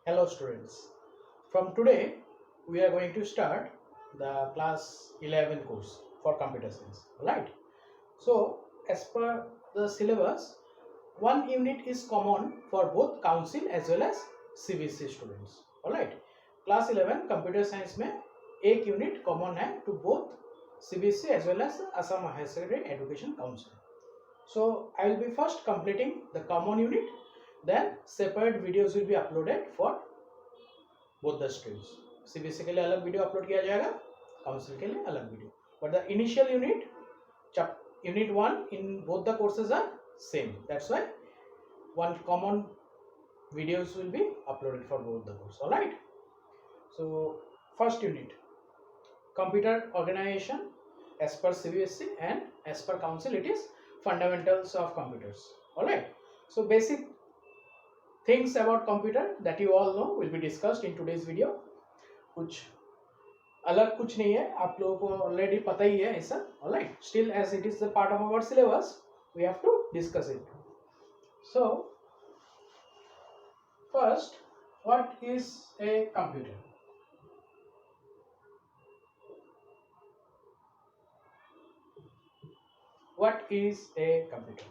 Hello students, from today we are going to start the class 11 course for computer science, alright. So as per the syllabus, one unit is common for both council as well as CBSE students, alright. Class 11 computer science में एक unit common है to both CBSE as well as Assam Higher Secondary Education Council. So I will be first completing the common unit, then separate videos will be uploaded for both the streams. CBSE के लिए अलग video upload किया जाएगा, council के लिए अलग video. But the initial unit, unit 1 in both the courses are same. That's why one common videos will be uploaded for both the courses. All right. So first unit, computer organization as per CBSE and as per council it is fundamentals of computers. All right. So basic things about computer that you all know will be discussed in today's video. कुछ अलग कुछ नहीं है, आप लोगों को already पता ही है ऐसा. Alright, still as it is the part of our syllabus we have to discuss it. So first, what is a computer? What is a computer?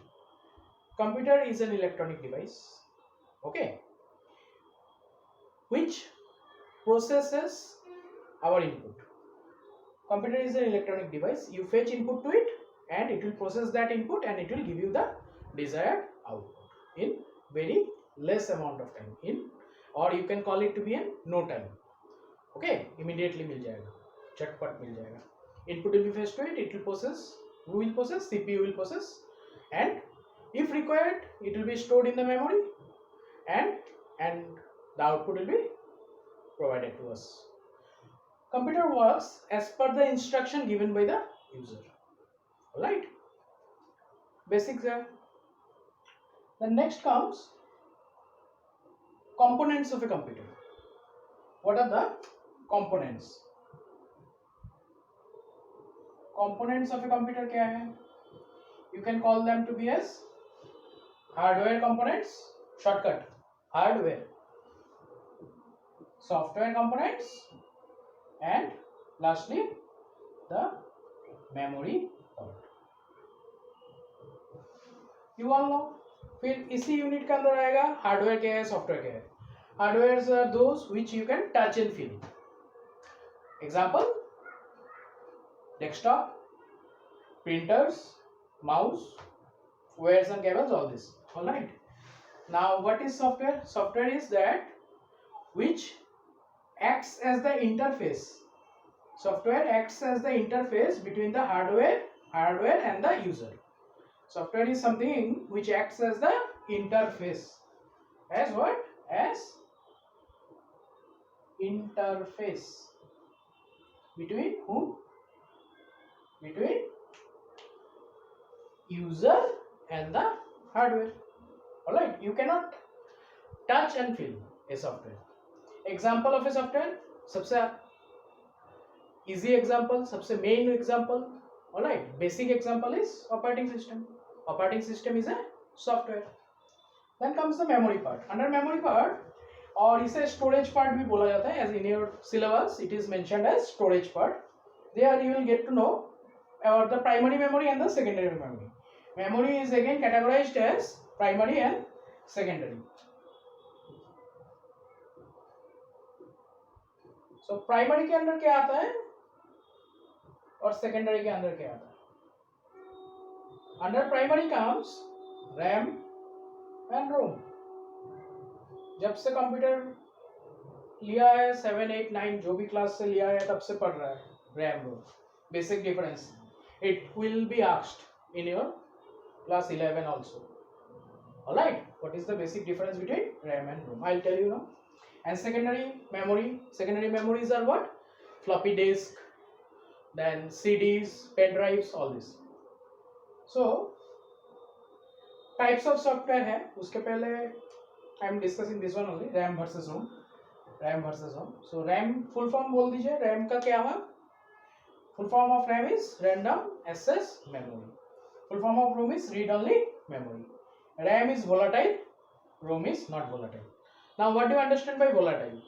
Computer is an electronic device, okay, which processes our input. Computer is an electronic device. You fetch input to it and it will process that input and it will give you the desired output in very less amount of time, in, or you can call it to be in no time. Okay, immediately मिल जाएगा, झटपट मिल जाएगा. Input will be fetched to it, it will process, who will process? CPU will process, and if required it will be stored in the memory and the output will be provided to us. Computer works as per the instruction given by the user. Alright, basics there. The next comes components of a computer. What are the components? Components of a computer क्या है? You can call them to be as hardware components, shortcut hardware, software components, and lastly the memory part. You all know. फिर इसी unit के अंदर आएगा hardware क्या है, software क्या है. Hardware are those which you can touch and feel. Example, desktop, printers, mouse, wires and cables, all this. All right. Now what is software? Software is that which acts as the interface. Software acts as the interface between the hardware and the user. Software is something which acts as the interface. As what? As interface between whom? Between user and the hardware. Alright, you cannot touch and feel a software. Example of a software, सबसे easy example, सबसे main example, alright, basic example is operating system. Operating system is a software. Then comes the memory part. Under memory part, और इसे storage part भी बोला जाता है. As in your syllabus, it is mentioned as storage part. There you will get to know or the primary memory and the secondary memory. Memory is again categorized as primary and secondary. So primary के अंदर क्या आता है और secondary के अंदर क्या आता है? Under primary comes RAM and ROM. जब से कंप्यूटर लिया है 7, 8, 9 जो भी क्लास से लिया है तब से पढ़ रहा है RAM ROM. Basic difference. It will be asked in your class 11 also. Alright, what is the basic difference between RAM and ROM? I'll tell you now. And secondary memories are what? Floppy disk, then CDs, pen drives, all this. So types of software है. उसके पहले I am discussing this one only, RAM versus ROM. So RAM full form बोल दीजिए. RAM का क्या हुआ? Full form of RAM is random access memory. Full form of ROM is read only memory. RAM is volatile, ROM is not volatile. Now what do you understand by volatile?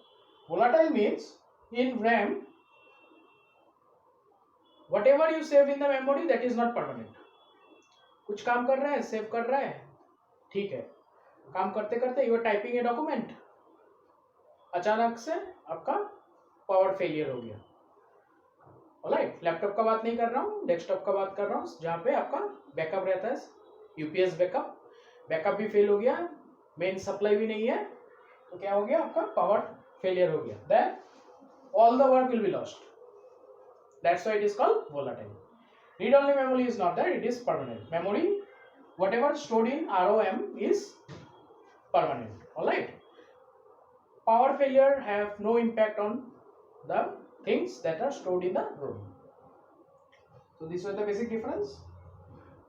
Volatile means in RAM whatever you save in the memory that is not permanent. कुछ काम कर रहा है, save कर रहा है, ठीक है, काम करते करते you are typing a document, अचानक से आपका पावर फेलियर हो गया. ऑलराइट, लैपटॉप का बात नहीं कर रहा हूँ, डेस्कटॉप का बात कर रहा हूँ, जहाँ पे आपका बैकअप रहता है, यूपीएस बैकअप भी फेल हो गया, मेन सप्लाई भी नहीं है, तो क्या हो गया, आपका पावर फेलियर हो गया, then all the work will be lost. That's why it is called volatile. Read only memory is not that, it is permanent. Memory, whatever stored in ROM is permanent. Alright. Power failure have no impact on the things that are stored in the ROM. So this was the basic difference.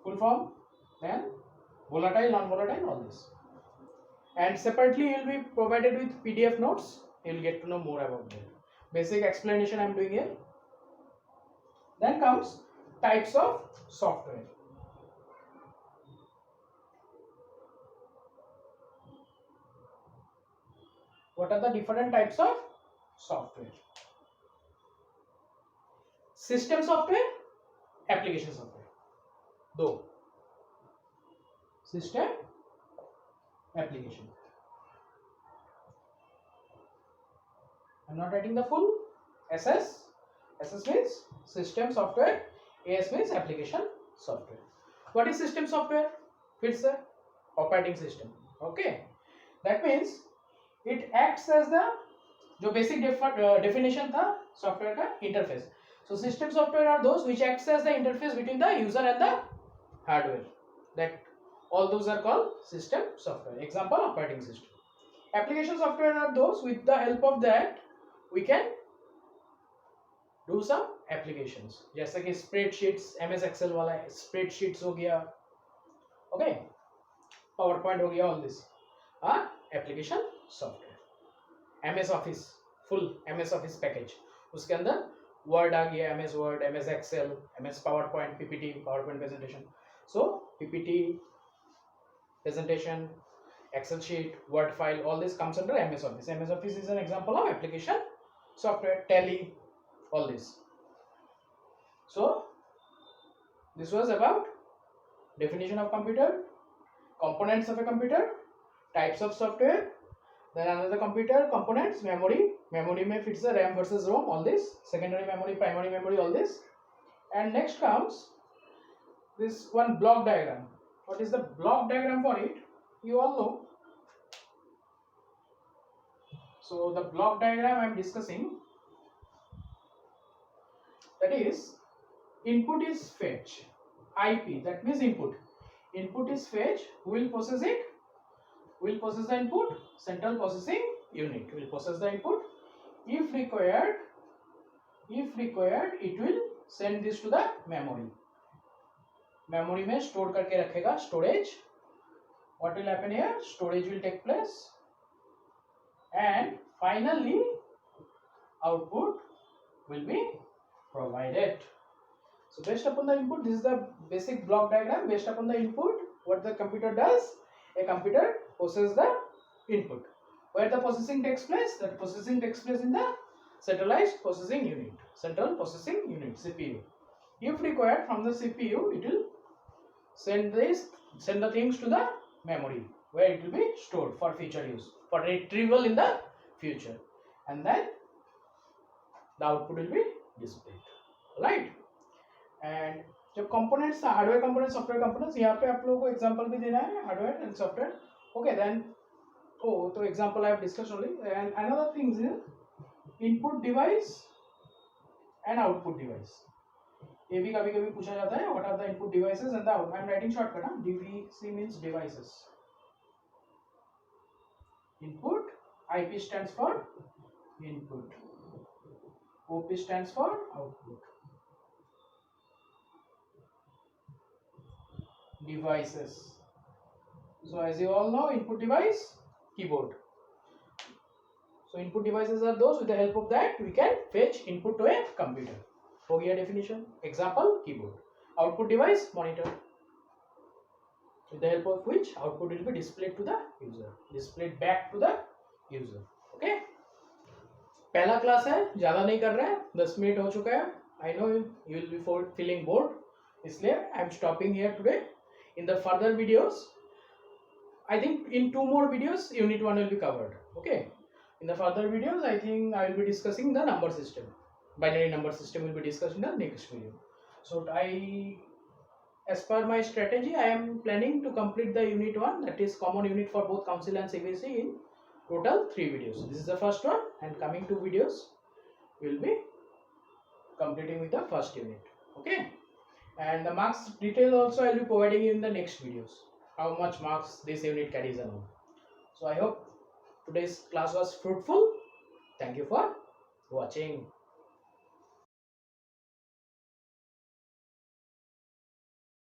Full form, then volatile, non-volatile, all this. And separately you will be provided with PDF notes. You will get to know more about that. Basic explanation I am doing here. Then comes types of software. What are the different types of software? System software, application software. दो. System, application. I am not writing the full. SS. SS means system software. AS means application software. What is system software? It's a operating system. Okay. That means it acts as the जो basic definition था software का interface. So system software are those which acts as the interface between the user and the hardware. That all those are called system software. Example, operating system. Application software are those with the help of that we can do some applications. जैसे कि spreadsheets, MS Excel वाला spreadsheets हो गया, okay, PowerPoint हो गया, all this are application software. MS Office, full MS Office package, उसके अंदर Word आ गया, MS Word, MS Excel, MS PowerPoint, PPT, PowerPoint presentation. So PPT, presentation, Excel sheet, Word file, all this comes under MS Office. MS Office is an example of application software. Tally, all this. So this was about definition of computer, components of a computer, types of software, then another computer components, memory में fits the RAM versus ROM, all this, secondary memory, primary memory, all this. And next comes this one block diagram. What is the block diagram for it? You all know. So the block diagram I am discussing, that is input is fetch, IP, that means input is fetch. Who will process it? Will process the input, central processing unit will process the input. If required it will send this to the memory में store करके रखेगा, storage. What will happen here? Storage will take place and finally output will be provided. So based upon the input, this is the basic block diagram. Based upon the input, what the computer does, a computer processes the input. Where the processing takes place? That processing takes place in the centralized processing unit, central processing unit, CPU. If required, from the CPU it will send the things to the memory where it will be stored for future use, for retrieval in the future, and then the output will be displayed, right? And जो components था, hardware components, software components, यहाँ पे आप लोगों को example भी देना है, hardware and software. Okay, then तो example I have discussed only. And another thing is input device and output device. ये भी कभी-कभी पूछा जाता है. What are the input devices and the output? I am writing shortcut. DVC means devices. Input, IP stands for input, OP stands for output. Devices. So as you all know, input device, keyboard. So input devices are those with the help of that we can fetch input to a computer. हो गया definition. Example, keyboard. Output device, monitor, with the help of which output will be displayed to the user, displayed back to the user. Okay, पहला class है, ज़्यादा नहीं कर रहे हैं, 10 minute हो चुका है. I know you will be feeling bored, इसलिए I am stopping here today. In the further videos, I think in 2 more videos unit 1 will be covered. Okay, in the further videos I think I will be discussing the number system. Binary number system will be discussed in the next video. So as per my strategy, I am planning to complete the unit 1, that is common unit for both council and CBSE, in total 3 videos. This is the first one, and coming 2 videos will be completing with the first unit. Okay, and the marks detail also I will be providing in the next videos, how much marks this unit carries and all. So I hope today's class was fruitful. Thank you for watching.